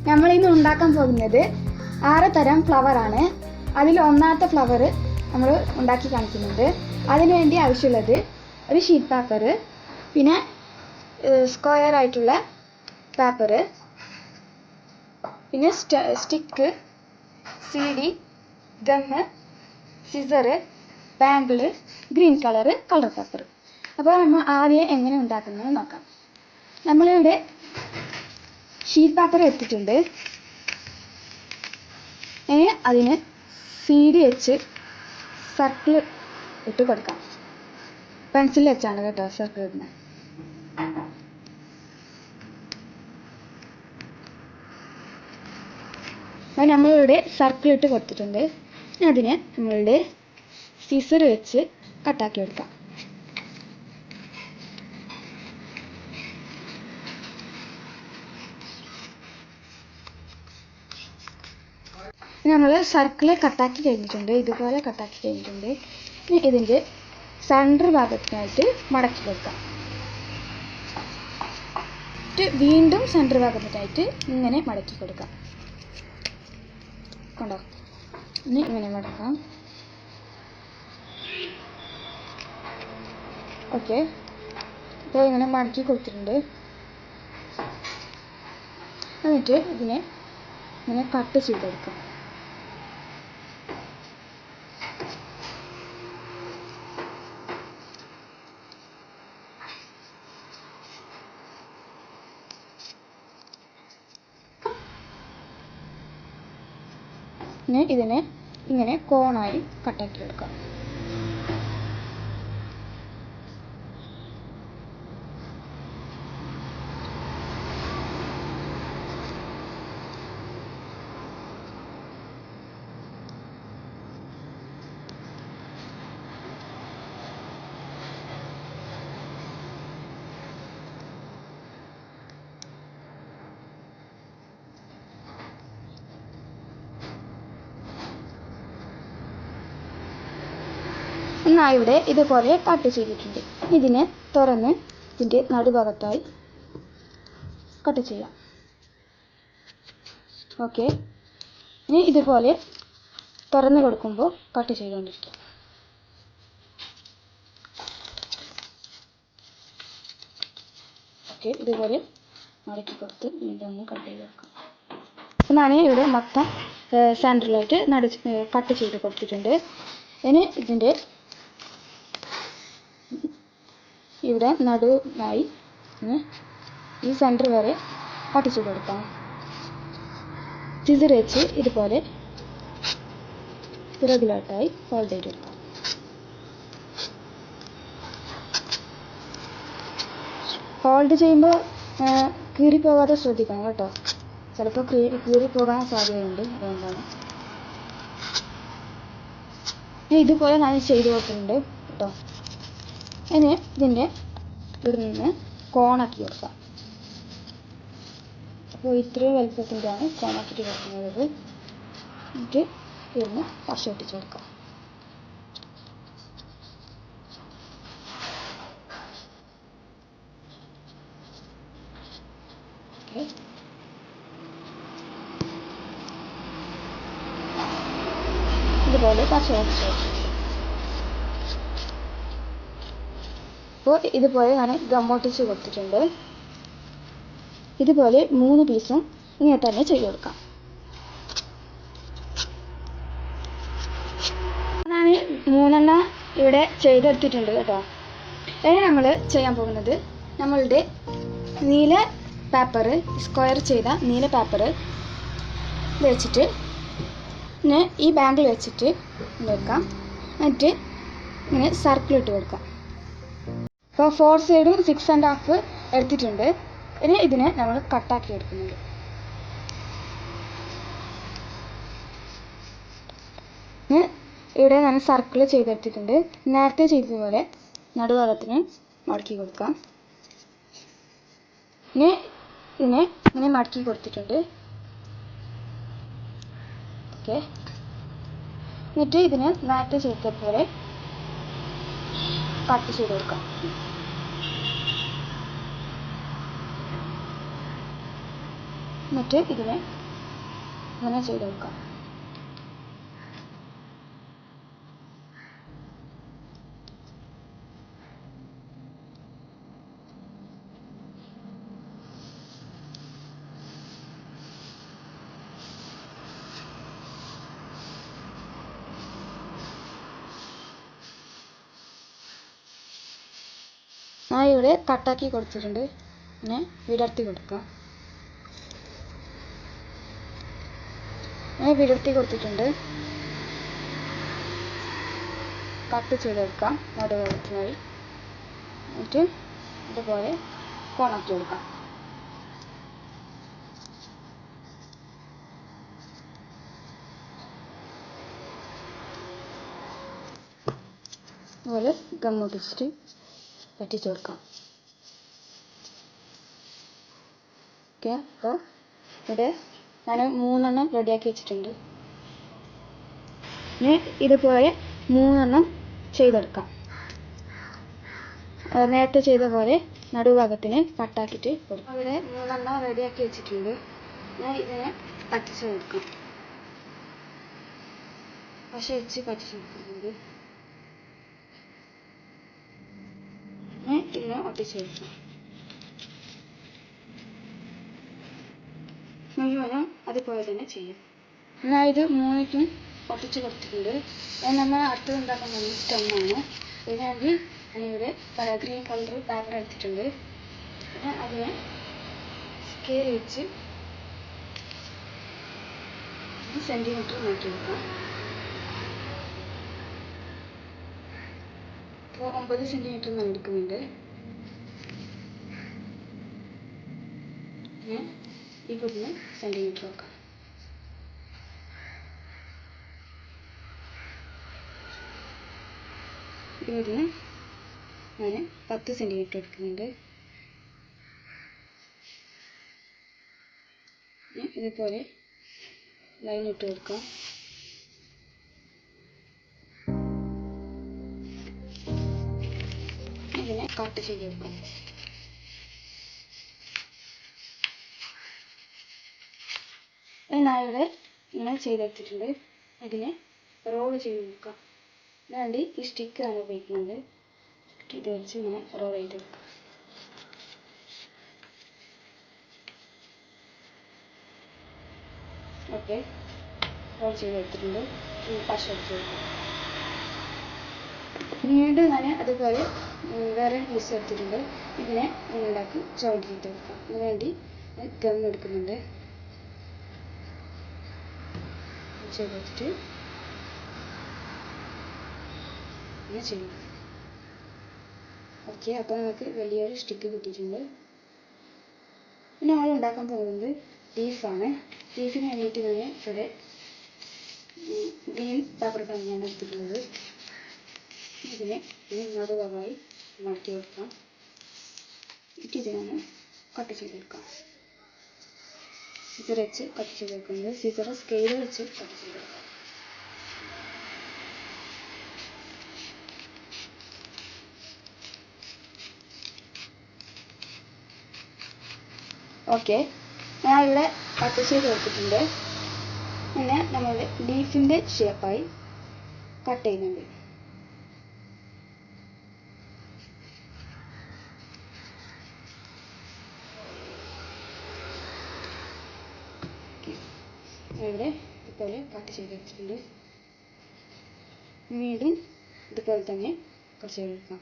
നമ്മളിന്ന് ഉണ്ടാക്കാൻ പോകുന്നത് 6 തരം ഫ്ലവറാണ്. അതിൽ ഒന്നാമത്തെ ഫ്ലവർ നമ്മൾ ഉണ്ടാക്കി കാണിക്കുന്നുണ്ട്. അതിനുവേണ്ടി ആവശ്യമുള്ളത് ഒരു ഷീറ്റ് പേപ്പർ, പിന്നെ സ്ക്വയർ ആയിട്ടുള്ള പേപ്പർ, പിന്നെ stick, CD, gum, scissor, bangle, green colour paper. അപ്പോൾ നമ്മൾ ആദ്യം എങ്ങനെ ഉണ്ടാക്കുന്നത് നോക്കാം. നമ്മളിവിടെ ഷീറ്റ് പേപ്പർ എടുത്തിട്ടുണ്ട്. ഇനി അതിന് CD വെച്ച് സർക്കിൾ ഇട്ട് കൊടുക്കാം. പെൻസിൽ വെച്ചാണ് കേട്ടോ സർക്കിൾ ഇടുന്നത്. അപ്പോൾ നമ്മളിവിടെ സർക്കിൾ ഇട്ട് കൊടുത്തിട്ടുണ്ട്. ഇനി അതിനെ നമ്മളുടെ സിസർ വെച്ച് കട്ടാക്കി എടുക്കാം. നമ്മൾ സർക്കിൾ കട്ടാക്കി കഴിഞ്ഞിട്ടുണ്ട്. ഇതുപോലെ കട്ടാക്കി കഴിഞ്ഞിട്ടുണ്ട്. ഇനി ഇതിൻ്റെ സെൻറ്റർ ഭാഗത്തിനായിട്ട് മടക്കി കൊടുക്കാം. വീണ്ടും സെൻറ്റർ ഭാഗത്തിനായിട്ട് ഇങ്ങനെ മടക്കി കൊടുക്കാം. കണ്ടോ? ഇനി ഇങ്ങനെ മടക്കാം. ഓക്കെ, ഇപ്പോൾ ഇങ്ങനെ മടക്കി കൊടുത്തിട്ടുണ്ട്. എന്നിട്ട് ഇതിനെ ഇങ്ങനെ കട്ട് ചെയ്തെടുക്കാം. ഇനി ഇതിനെ ഇങ്ങനെ കോണായി കട്ടാക്കി എടുക്കാം. എന്നാൽ ഇവിടെ ഇതുപോലെ കട്ട് ചെയ്തിട്ടുണ്ട്. ഇതിനെ തുറന്ന് ഇതിൻ്റെ നടുഭാഗത്തായി കട്ട് ചെയ്യാം. ഓക്കെ, ഇനി ഇതുപോലെ തുറന്ന് കൊടുക്കുമ്പോൾ കട്ട് ചെയ്തുകൊണ്ടിരിക്കുക. ഓക്കെ, ഇതുപോലെ മടക്കി കൊടുത്ത് ഇതൊന്ന് കട്ട് ചെയ്ത് വെക്കാം. അപ്പോൾ ഞാൻ ഇവിടെ മൊത്തം സെൻറ്ററിലായിട്ട് കട്ട് ചെയ്ത് കൊടുത്തിട്ടുണ്ട്. ഇനി ഇതിൻ്റെ ഇവിടെ നടുവായി ഈ സെൻറ്റർ വരെ ഒട്ടിച്ചു കൊടുക്കാം. സിസർ വെച്ച് ഇതുപോലെ പിറകിലോട്ടായി ഫോൾഡ് ചെയ്തെടുക്കാം. ഫോൾഡ് ചെയ്യുമ്പോൾ കീറിപ്പോകാതെ ശ്രദ്ധിക്കണം കേട്ടോ. ചിലപ്പോൾ കീറിപ്പോകാൻ സാധ്യതയുണ്ട്. അതുകൊണ്ടാണ് ഇതുപോലെ ഞാൻ ചെയ്ത് കൊടുത്തിട്ടുണ്ട് കേട്ടോ. ഇനി ഇതിൻ്റെ ഇവിടെ നിന്ന് കോണാക്കി കൊടുക്കാം. അപ്പോൾ ഇത്രയും വലുപ്പത്തിൻ്റെയാണ് കോണാക്കിയിട്ട് കൊടുക്കുന്നത്. എന്നിട്ട് ഇതിന് പശ ഒട്ടിച്ച് കൊടുക്കാം. ഓക്കെ, ഇതുപോലെ പശ ഒട്ടിച്ച് കൊടുക്കാം. അപ്പോൾ ഇതുപോലെ ഞാൻ ഗമ്മൊട്ടിച്ച് കൊടുത്തിട്ടുണ്ട്. ഇതുപോലെ 3 പീസും ഇങ്ങനെ തന്നെ ചെയ്ത് കൊടുക്കാം. ഞാൻ 3 ഇവിടെ ചെയ്തെടുത്തിട്ടുണ്ട് കേട്ടോ. ഇനി നമ്മൾ ചെയ്യാൻ പോകുന്നത് നമ്മളുടെ നീല പേപ്പർ, സ്ക്വയർ ചെയ്ത നീല പേപ്പർ വെച്ചിട്ട് പിന്നെ ഈ ബാങ്കിൽ വെച്ചിട്ട് വെക്കാം. എന്നിട്ട് ഇങ്ങനെ സർക്കിൾ ഇട്ട് കൊടുക്കാം. അപ്പോൾ 4 സൈഡും 6½ എടുത്തിട്ടുണ്ട്. ഇനി ഇതിനെ നമ്മൾ കട്ടാക്കി എടുക്കുന്നുണ്ട്. ഇവിടെ ഞാൻ സർക്കിൾ ചെയ്തെടുത്തിട്ടുണ്ട്. നേരത്തെ ചെയ്തതുപോലെ നടുഭാഗത്തിന് മടക്കി കൊടുക്കാം. ഇനി ഇതിനെ ഇങ്ങനെ മടക്കി കൊടുത്തിട്ടുണ്ട്. ഓക്കെ, എന്നിട്ട് ഇതിനെ നേരത്തെ ചെയ്തതുപോലെ കട്ട് ചെയ്ത് കൊടുക്കാം. എന്നിട്ട് ഇതിനെ അങ്ങനെ ചെയ്തെടുക്കാം. ഞാൻ ഇവിടെ കട്ടാക്കി കൊടുത്തിട്ടുണ്ട്. പിന്നെ വിടർത്തി കൊടുക്കാം. ഞാൻ വിടർത്തി കൊടുത്തിട്ടുണ്ട്. കട്ട് ചെയ്തെടുക്കാം നടുഭാഗത്തിനായി. എന്നിട്ട് ഇതുപോലെ കോണാക്കി കൊടുക്കാം. അതുപോലെ ഗം ഒട്ടിച്ചിട്ട് പറ്റിച്ചു കൊടുക്കാം. ഓക്കെ, അപ്പോൾ ഇവിടെ ഞാൻ 3 എണ്ണം റെഡിയാക്കി വെച്ചിട്ടുണ്ട്. ഇനി ഇതുപോലെ 3 എണ്ണം ചെയ്തെടുക്കാം. നേരത്തെ ചെയ്ത പോലെ നടുഭാഗത്തിന് കട്ടാക്കിയിട്ട് കൊടുക്കാം. ഇവിടെ 3 എണ്ണം റെഡിയാക്കി വെച്ചിട്ടുണ്ട്. ഞാൻ ഇതിനെ പറ്റിച്ചെടുക്കാം. പശ വെച്ച് പറ്റിച്ചെടുക്കുന്നുണ്ട്. ഇതിനെ ഒട്ടിച്ചെടുക്കാം. മുഴുവനും അതുപോലെ തന്നെ ചെയ്യാം. ഞാൻ ഇത് 3നും ഒട്ടിച്ച് കൊടുത്തിട്ടുണ്ട്. നമ്മൾ അടുത്തത് ഉണ്ടാക്കാൻ പോകുന്നത് സ്റ്റെമ്മാണ്. ഇതിനാണെങ്കിൽ ഞാനിവിടെ ഗ്രീൻ കളർ പേപ്പർ എടുത്തിട്ടുണ്ട്. പിന്നെ അതിനെ സ്കെയിൽ വെച്ച് സെൻറ്റിമീറ്റർ മാറ്റി വെക്കാം. ഇപ്പോൾ 9 സെൻറ്റിമീറ്റർ ഞാൻ എടുക്കുന്നുണ്ട്. ഇവിടുന്ന് സെൻറ്റിമീറ്റർ വെക്കാം. ഇവിടുന്ന് ഞാൻ 10 സെൻറ്റിമീറ്റർ എടുക്കുന്നുണ്ട്. ഇതുപോലെ ലൈൻ ഇട്ട് കൊടുക്കാം. ഇതിനെ കട്ട് ചെയ്തെടുക്കാം. ഞാൻ ഇവിടെ ഇങ്ങനെ ചെയ്തെടുത്തിട്ടുണ്ട്. ഇതിനെ റോൾ ചെയ്ത് കൊടുക്കാം. അല്ലാണ്ട് ഈ സ്റ്റിക്കാണ് ഉപയോഗിക്കുന്നത്. ഇത് വെച്ച് ഇങ്ങനെ റോൾ ചെയ്തെടുക്കാം. ഓക്കെ, റോൾ ചെയ്തെടുത്തിട്ടുണ്ട്. പശ വെച്ച് കൊടുക്കാം. പിന്നീട് ഞാൻ അതുപോലെ വേറെ പീസ് എടുത്തിട്ടുണ്ട്. ഇതിനെ ഉണ്ടാക്കി ജോയിൻ ചെയ്തെടുക്കാം. അതിന് വേണ്ടി ഗം എടുക്കുന്നുണ്ട്. ചെയ്തിട്ട് ഇങ്ങനെ ചെയ്യും. ഓക്കെ, അപ്പോൾ നമുക്ക് വലിയൊരു സ്റ്റിക്ക് കിട്ടിയിട്ടുണ്ട്. പിന്നെ നമ്മൾ ഉണ്ടാക്കാൻ പോകുന്നത് ലീഫാണ്. ലീഫിന് വേണ്ടിയിട്ട് ഞാൻ ഇവിടെ ഗ്രീൻ പേപ്പർ തന്നെയാണ് എടുത്തിട്ടുള്ളത്. ഇതിനെ നടുഭാഗമായി മാറ്റി കൊടുക്കാം. എന്നിട്ട് ഇതിനൊന്ന് കട്ട് ചെയ്തെടുക്കാം. സിസർ വെച്ച് കട്ട് ചെയ്തെടുക്കുന്നത്. സിസർ സ്കെയിൽ വെച്ച് കട്ട് ചെയ്തെടുക്കാം. ഓക്കെ, ഞാൻ ഇവിടെ കട്ട് ചെയ്ത് കൊടുത്തിട്ടുണ്ട്. പിന്നെ നമ്മൾ ലീഫിൻ്റെ ഷേപ്പായി കട്ട് ചെയ്യുന്നുണ്ട്. ഇവിടെ ഇതുപോലെ കട്ട് ചെയ്തെടുത്തിട്ടുണ്ട്. വീണ്ടും ഇതുപോലെ തന്നെ കട്ട് ചെയ്തെടുക്കാം.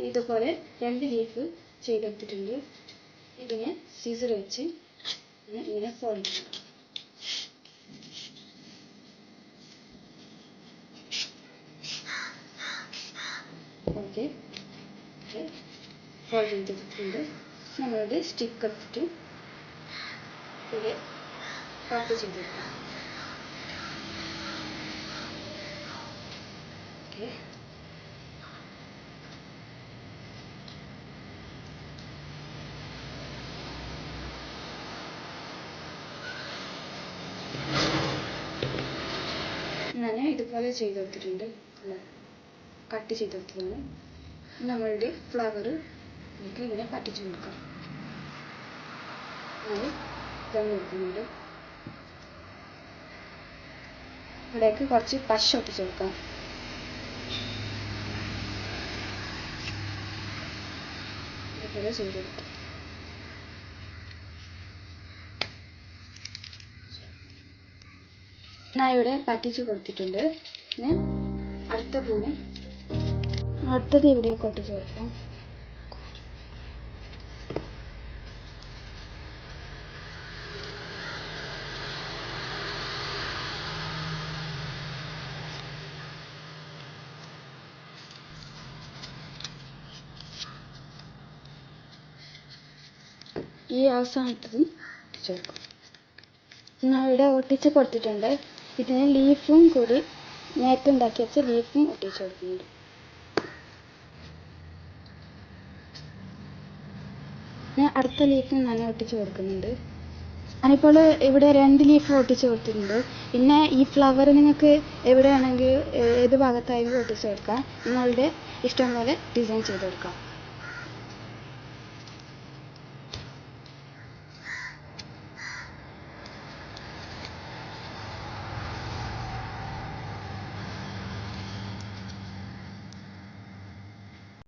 ഇതുപോലെ 2 ലീഫ് ചെയ്തെടുത്തിട്ടുണ്ട്. ഇതിനെ സീസർ വെച്ച് ഇങ്ങനെ ഫോൾഡ് ചെയ്യാം. ഓക്കെ, ഫോൾഡ് ചെയ്തെടുത്തിട്ടുണ്ട്. നമ്മളുടെ സ്റ്റിക്ക് എടുത്തിട്ട് ഇവിടെ കട്ട് ചെയ്തെടുക്കാം. ഓക്കെ, ഞാൻ ഇതുപോലെ ചെയ്തെടുത്തിട്ടുണ്ട്. കട്ട് ചെയ്തെടുത്തതാണ്. നമ്മളുടെ ഫ്ലവർ ഇങ്ങനെ പറ്റിച്ചു കൊടുക്കാം. അത് ഗം കൊടുക്കുന്നുണ്ട്. ഇവിടേക്ക് കുറച്ച് പശ ഒട്ടിച്ചു കൊടുക്കാം. ഇതുപോലെ ചെയ്ത് കൊടുക്കാം. ഞാൻ ഇവിടെ പറ്റിച്ച് കൊടുത്തിട്ടുണ്ട്. പിന്നെ അടുത്തത് ഇവിടേക്ക് ഒട്ടിച്ച് കൊടുക്കാം. ഈ അവസാനത്തതും ഒട്ടിച്ച് കൊടുക്കും. ഞാൻ ഇവിടെ ഒട്ടിച്ച് കൊടുത്തിട്ടുണ്ട്. ഇതിന് ലീഫും കൂടി നേരത്തെ ഉണ്ടാക്കി വെച്ച ലീഫും ഒട്ടിച്ച് കൊടുക്കുന്നുണ്ട്. ഞാൻ അടുത്ത ലീഫും ഞാൻ ഒട്ടിച്ച് കൊടുക്കുന്നുണ്ട്. ഞാനിപ്പോൾ ഇവിടെ 2 ലീഫ് ഒട്ടിച്ച് കൊടുത്തിട്ടുണ്ട്. പിന്നെ ഈ ഫ്ലവർ നിങ്ങൾക്ക് എവിടെ വേണമെങ്കിൽ ഏത് ഭാഗത്തായാലും ഒട്ടിച്ച് കൊടുക്കാം. നിങ്ങളുടെ ഇഷ്ടം പോലെ ഡിസൈൻ ചെയ്ത് കൊടുക്കാം.